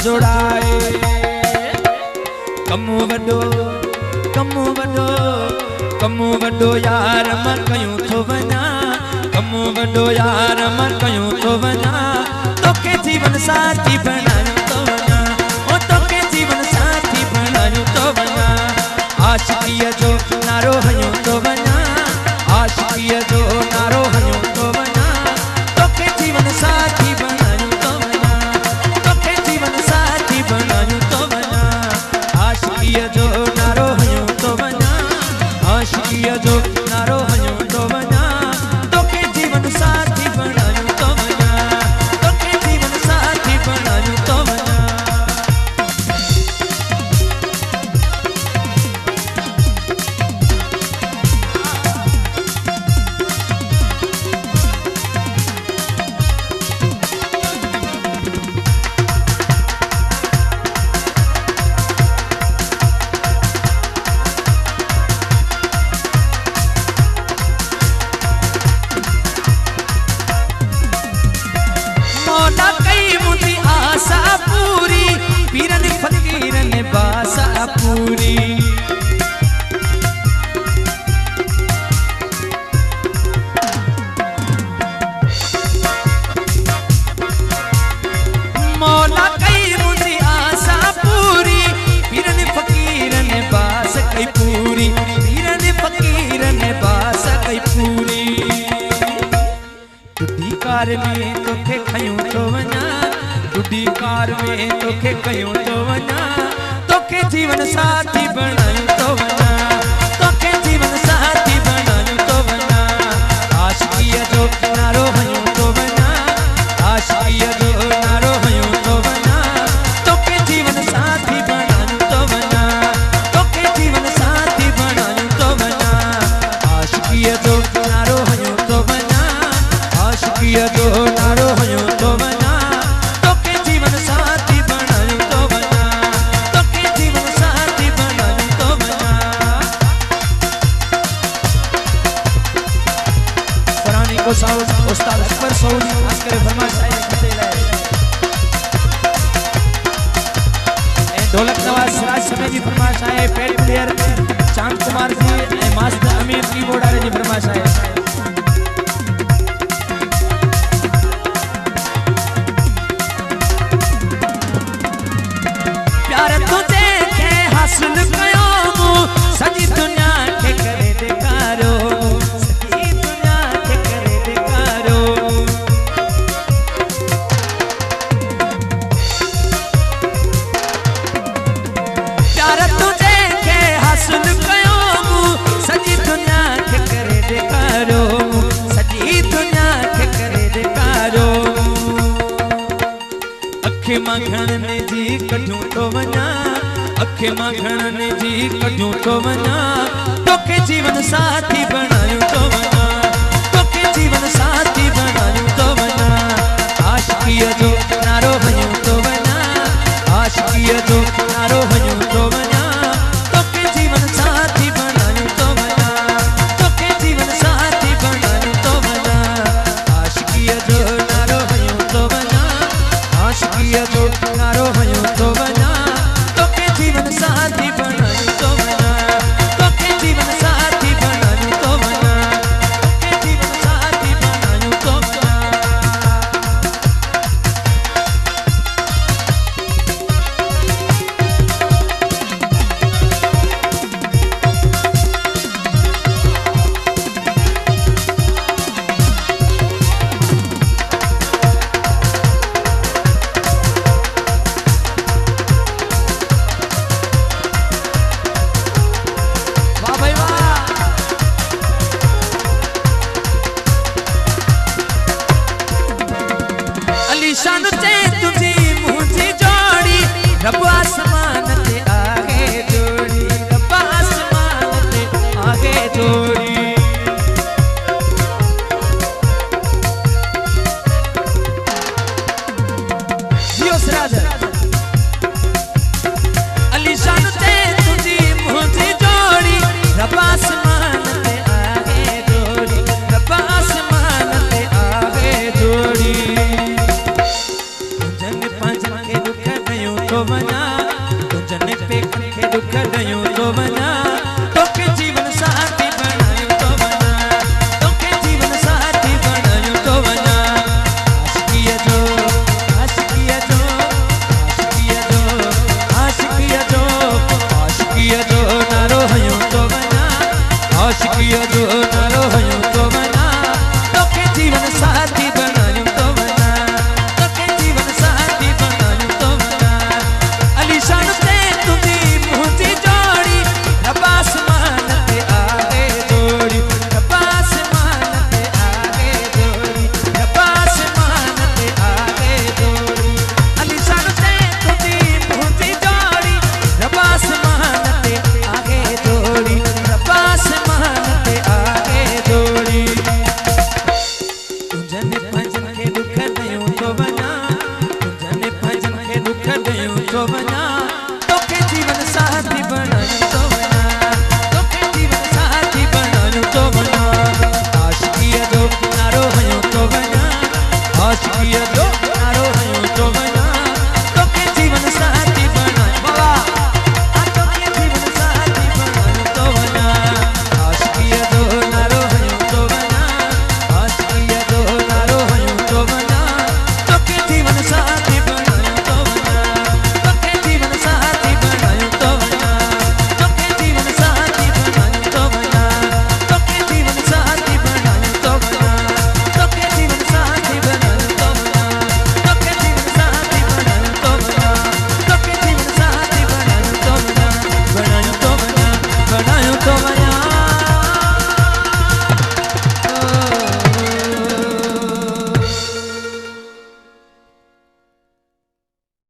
जोड़ाए। कमु वडो कमु वडो कमु वडो यार मां कयूं थो वञा, कमु वडो यार मां कयूं थो वञा, तोखे जीवन साथी बणायूं थो वञा, ओ तोखे जीवन साथी बणायूं थो वञा। आशिकीअ जो नारो हयूं थो वञा, आशिकीअ जो नारो हयूं थो वञा, तोखे जीवन साथी बणायूं थो वञा, तोखे जीवन साथी बणायूं थो वञा। आशिकीअ जो नारो हयूं थो वञा, आशिकीअ जो नारो हयूं थो वञा, तोखे जीवन साथी बणायूं थो वञा, तोखे जीवन साथी बणायूं थो वञा। पूरी मौला कई मुझी आशा पूरी, पीरन फकीर ने बास कई पूरी, पीरन फकीर ने बास कई पूरी। टुटी कार में तोखे खयूं थो वञा, टुटी कार में तोखे खयूं थो वञा, तोखे जीवन साथी बणायूं थो वञा, तोखे जीवन साथी बणायूं थो वञा। आशिकीअ जो नारो हयूं थो वञा, आशिकीअ जो नारो हयूं थो वञा, तोखे जीवन साथी बणायूं थो वञा, तोखे जीवन साथी बणायूं थो वञा। आशिकीअ जो नारो हयूं थो वञा, आशिकीअ जो नारो हयूं थो वञा, तोखे जीवन साथी बणायूं थो वञा, तोखे जीवन साथी बणायूं थो वञा। पुरानी को साउंड उस्ताद अकबर सऊदी खास करे फरमाइश आई खते लाए ए ढोलक नवाज सिराज समय जी फरमाइश आए, पेड प्लेयर चांद कुमार जी ए मास्टर अमीर कीबोर्ड वाले जी फरमाइश आए। प्यार तुझे के हासिल कयो सजी दुनिया के करे देखारो, सजी दुनिया के करे देखारो। प्यार तुझे के हासिल कयो सजी दुनिया के करे देखारो, सजी दुनिया के करे देखारो। अखे मां घणनि जी कढूं थो वञा, अखे मां घणनि जी कढूं थो वञा, तोखे जीवन साथी बणायूं थो वञा, तोखे जीवन साथी बणायूं थो वञा। आशिकीअ जो नारो हयूं थो वञा, आशिकीअ जो नारो हयूं थो वञा, तोखे जीवन साथी बणायूं थो वञा, तोखे जीवन साथी बणायूं थो वञा। आशिकीअ जो नारो हयूं थो वञा, आशिकीअ जो नारो हयूं थो वञा, तोखे जीवन साथी बणायूं थो वञा, तोखे जीवन साथी बणायूं थो वञा, तोखे जीवन साथी बणायूं थो वञा। दुख ॾियूं थो वञा तोखे जीवन